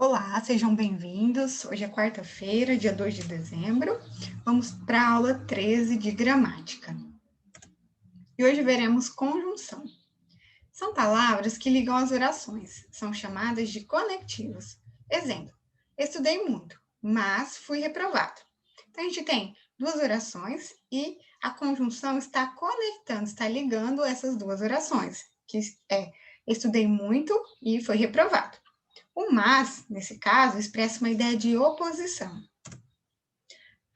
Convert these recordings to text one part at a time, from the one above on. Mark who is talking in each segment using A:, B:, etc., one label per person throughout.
A: Olá, sejam bem-vindos. Hoje é quarta-feira, dia 2 de dezembro. Vamos para a aula 13 de gramática. E hoje veremos conjunção. São palavras que ligam as orações, são chamadas de conectivos. Exemplo: estudei muito, mas fui reprovado. Então, a gente tem duas orações e a conjunção está conectando, está ligando essas duas orações, que é estudei muito e foi reprovado. O mas, nesse caso, expressa uma ideia de oposição.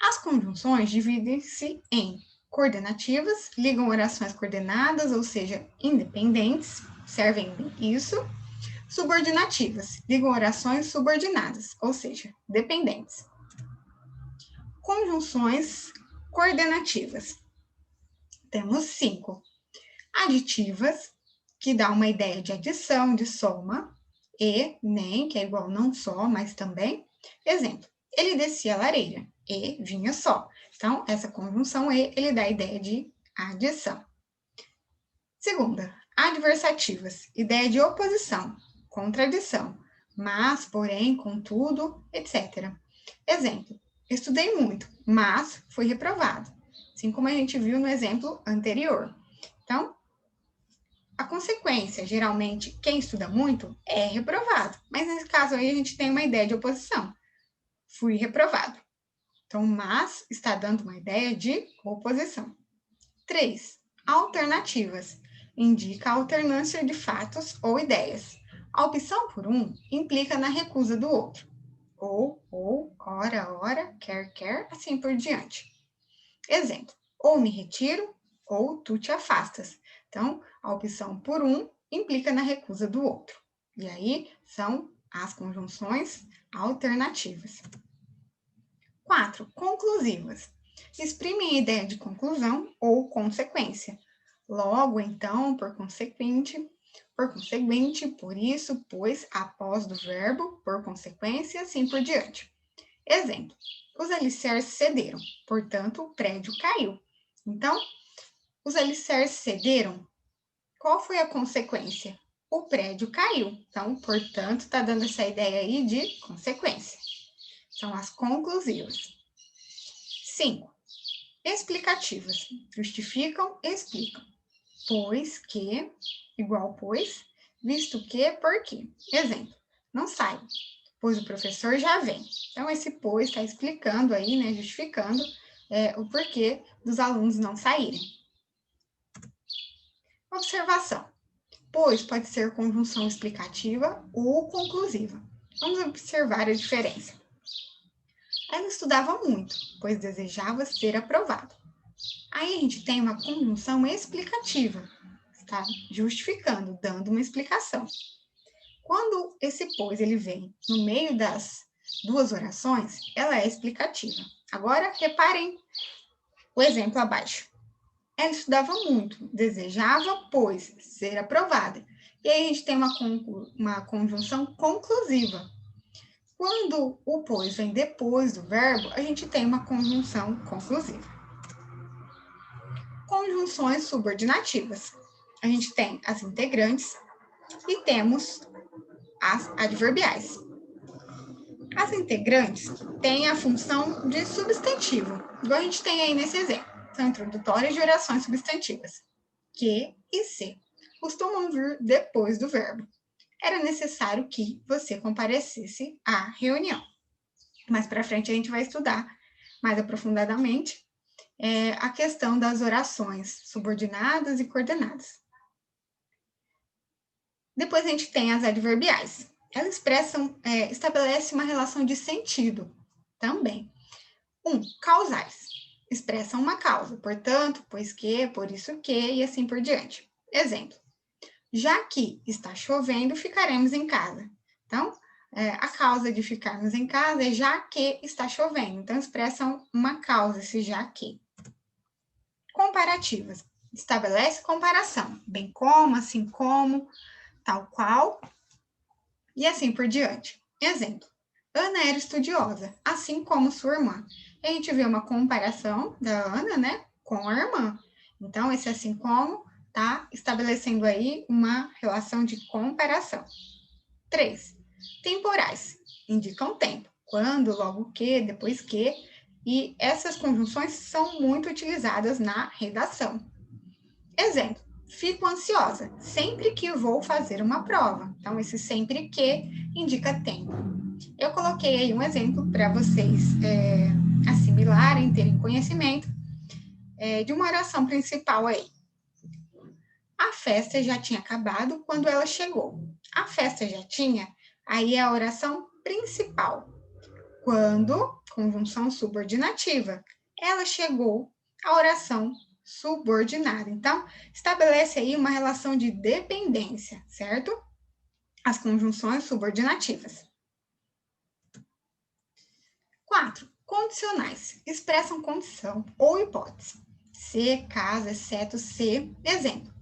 A: As conjunções dividem-se em coordenativas, ligam orações coordenadas, ou seja, independentes, servem isso. Subordinativas, ligam orações subordinadas, ou seja, dependentes. Conjunções coordenativas. Temos 5. Aditivas, que dá uma ideia de adição, de soma. E, nem, que é igual não só, mas também. Exemplo: ele descia a lareira. E vinha só. Então, essa conjunção e, ele dá a ideia de adição. Segunda, adversativas, ideia de oposição, contradição, mas, porém, contudo, etc. Exemplo: estudei muito, mas fui reprovado. Assim como a gente viu no exemplo anterior. Então, a consequência, geralmente, quem estuda muito é reprovado. Mas nesse caso aí a gente tem uma ideia de oposição. Fui reprovado. Então, mas está dando uma ideia de oposição. 3. Alternativas. Indica a alternância de fatos ou ideias. A opção por um implica na recusa do outro. Ou, ora, quer, assim por diante. Exemplo: ou me retiro, ou tu te afastas. Então, a opção por um implica na recusa do outro. E aí são as conjunções alternativas. 4. Conclusivas. Exprimem a ideia de conclusão ou consequência. Logo, então, por consequente, por isso, pois, após do verbo, por consequência, assim por diante. Exemplo: os alicerces cederam, portanto, o prédio caiu. Então, os alicerces cederam. Qual foi a consequência? O prédio caiu. Então, portanto, está dando essa ideia aí de consequência. São as conclusivas. 5. Explicativas. Justificam, explicam. Pois que, igual pois, visto que, porque. Exemplo: não saio, pois o professor já vem. Então, esse pois está explicando aí, né, justificando o porquê dos alunos não saírem. Observação: pois pode ser conjunção explicativa ou conclusiva. Vamos observar a diferença. Ela estudava muito, pois desejava ser aprovado. Aí a gente tem uma conjunção explicativa, está justificando, dando uma explicação. Quando esse pois ele vem no meio das duas orações, ela é explicativa. Agora, reparem o exemplo abaixo. Ela estudava muito, desejava, pois, ser aprovada. E aí a gente tem uma conjunção conclusiva. Quando o pois vem depois do verbo, a gente tem uma conjunção conclusiva. Conjunções subordinativas. A gente tem as integrantes e temos as adverbiais. As integrantes têm a função de substantivo, igual a gente tem aí nesse exemplo. São introdutórias de orações substantivas. Que e se costumam vir depois do verbo. Era necessário que você comparecesse à reunião. Mais para frente a gente vai estudar mais aprofundadamente a questão das orações subordinadas e coordenadas. Depois a gente tem as adverbiais. Elas estabelecem uma relação de sentido também. 1. Causais. Expressam uma causa, portanto, pois que, por isso que, e assim por diante. Exemplo: já que está chovendo, ficaremos em casa. Então, a causa de ficarmos em casa é já que está chovendo. Então, expressam uma causa, esse já que. Comparativas. Estabelece comparação, bem como, assim como, tal qual, e assim por diante. Exemplo: Ana era estudiosa, assim como sua irmã. E a gente vê uma comparação da Ana, né, com a irmã. Então, esse assim como está estabelecendo aí uma relação de comparação. 3. Temporais. indicam tempo. Quando, logo que, depois que. E essas conjunções são muito utilizadas na redação. Exemplo, fico ansiosa sempre que vou fazer uma prova. Então, esse sempre que indica tempo. Eu coloquei aí um exemplo para vocês assimilarem, terem conhecimento de uma oração principal aí. A festa já tinha acabado quando ela chegou. A festa já tinha, aí é a oração principal. Quando, conjunção subordinativa, ela chegou, a oração subordinada. Então, estabelece aí uma relação de dependência, certo? As conjunções subordinativas. 4. Condicionais. Expressam condição ou hipótese. Se, caso, exceto, se. Exemplo.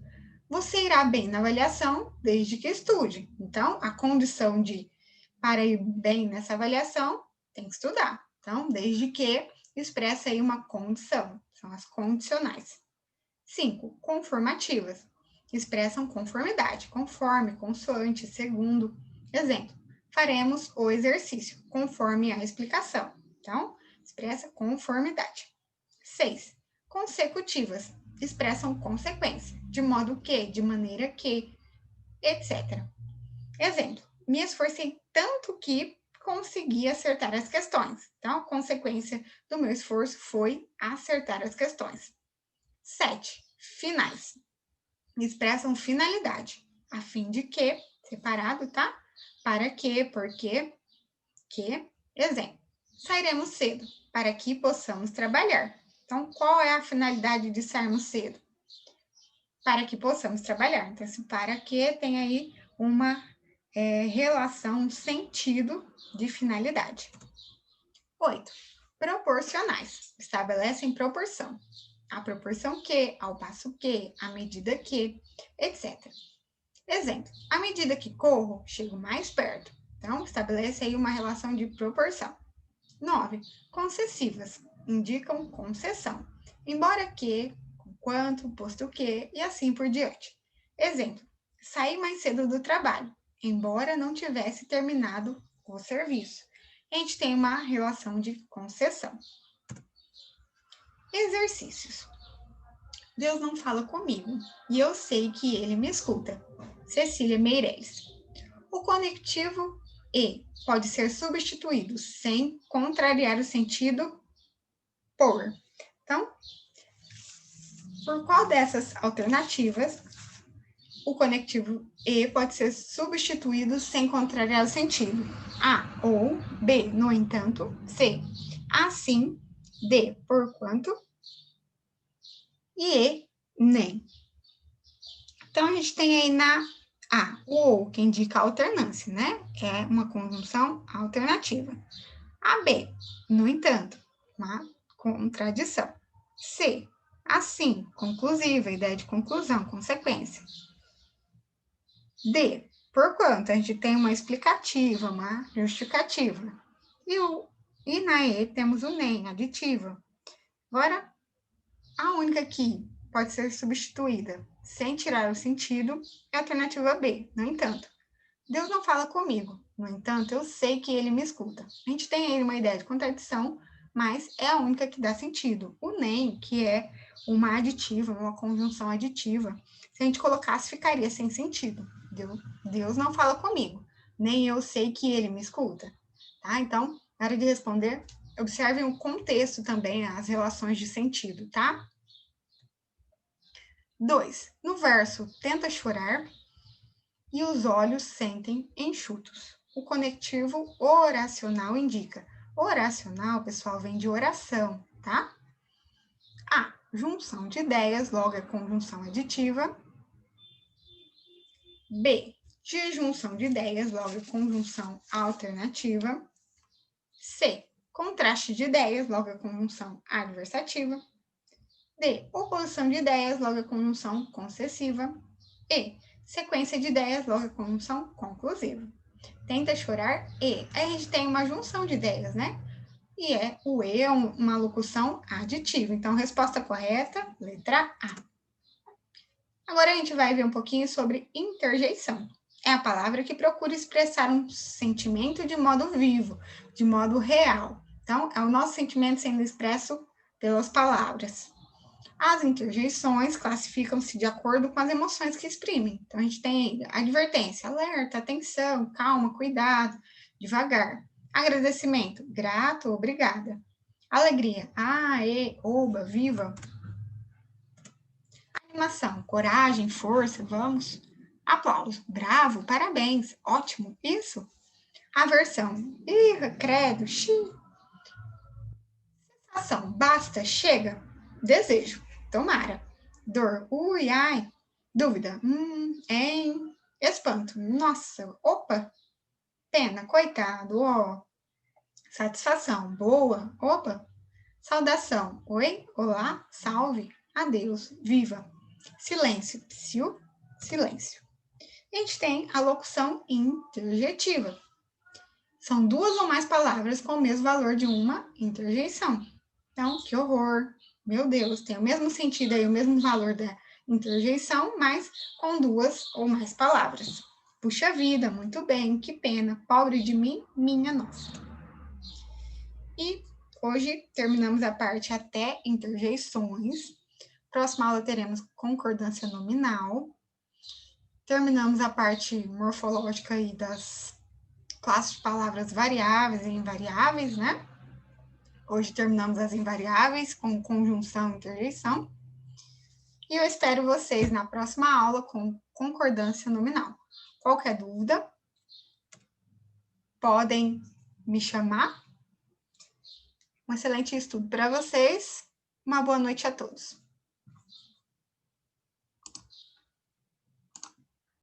A: Você irá bem na avaliação desde que estude. Então, a condição de para ir bem nessa avaliação, tem que estudar. Então, desde que expressa aí uma condição. São as condicionais. 5. Conformativas. Expressam conformidade. Conforme, consoante, segundo. Exemplo. Faremos o exercício conforme a explicação. Então, expressa conformidade. 6. Consecutivas. Expressam consequência. De modo que, de maneira que, etc. Exemplo. Me esforcei tanto que consegui acertar as questões. Então, a consequência do meu esforço foi acertar as questões. 7. Finais. Expressam finalidade. A fim de que, separado, tá? Para que, porque, que. Exemplo. Sairemos cedo para que possamos trabalhar. Então, qual é a finalidade de sairmos cedo? Para que possamos trabalhar. Então, esse para que tem aí uma relação, um sentido de finalidade. 8. Proporcionais. Estabelecem proporção. A proporção que, ao passo que, à medida que, etc. Exemplo. À medida que corro, chego mais perto. Então, estabelece aí uma relação de proporção. 9. Concessivas. Indicam concessão. Embora que, quanto, posto que, e assim por diante. Exemplo. Saí mais cedo do trabalho, embora não tivesse terminado o serviço. A gente tem uma relação de concessão. Exercícios. Deus não fala comigo, e eu sei que ele me escuta. Cecília Meirelles. O conectivo e pode ser substituído sem contrariar o sentido por. Então, por qual dessas alternativas o conectivo e pode ser substituído sem contrariar o sentido? A, ou, B, no entanto, C, assim, D, porquanto, e, nem. Então, a gente tem aí na A, o ou, que indica alternância, né? É uma conjunção alternativa. A, B, no entanto, uma contradição. C, assim, conclusiva, ideia de conclusão, consequência. D, porquanto, a gente tem uma explicativa, uma justificativa. E na E temos o nem, aditiva. Agora, a única que pode ser substituída sem tirar o sentido é a alternativa B. No entanto, Deus não fala comigo. No entanto, eu sei que ele me escuta. A gente tem aí uma ideia de contradição, mas é a única que dá sentido. O nem, que é uma aditiva, uma conjunção aditiva, se a gente colocasse, ficaria sem sentido. Deus não fala comigo, nem eu sei que ele me escuta. Tá? Então, na hora de responder, observem o contexto também, as relações de sentido, tá? 2. No verso, tenta chorar e os olhos sentem enxutos. O conectivo oracional indica. Oracional, pessoal, vem de oração, tá? A. Junção de ideias, logo é conjunção aditiva. B. Disjunção de ideias, logo é conjunção alternativa. C. Contraste de ideias, logo é conjunção adversativa. D. Oposição de ideias, logo é conjunção concessiva. E. Sequência de ideias, logo é conjunção conclusiva. Tenta chorar e. Aí a gente tem uma junção de ideias, né? E o e é uma locução aditiva. Então, resposta correta, letra A. Agora a gente vai ver um pouquinho sobre interjeição. É a palavra que procura expressar um sentimento de modo vivo, de modo real. Então, é o nosso sentimento sendo expresso pelas palavras. As interjeições classificam-se de acordo com as emoções que exprimem. Então, a gente tem advertência, alerta, atenção, calma, cuidado, devagar. Agradecimento, grato, obrigada. Alegria, oba, viva. Animação, coragem, força, vamos. Aplauso, bravo, parabéns, ótimo, isso. Aversão, irra, credo, xiii. Ação, basta, chega. Desejo, tomara. Dor, ui, ai. Dúvida, em. Espanto, nossa, opa. Pena, coitado, ó. Satisfação, boa, opa. Saudação, oi, olá, salve, adeus, viva. Silêncio, psiu, silêncio. A gente tem a locução interjetiva. São duas ou mais palavras com o mesmo valor de uma interjeição. Então, que horror! Meu Deus, tem o mesmo sentido aí, o mesmo valor da interjeição, mas com duas ou mais palavras. Puxa vida, muito bem, que pena, pobre de mim, minha nossa. E hoje terminamos a parte até interjeições. Próxima aula teremos concordância nominal. Terminamos a parte morfológica aí das classes de palavras variáveis e invariáveis, né? Hoje terminamos as invariáveis com conjunção e interjeição. E eu espero vocês na próxima aula com concordância nominal. Qualquer dúvida, podem me chamar. Um excelente estudo para vocês. Uma boa noite a todos.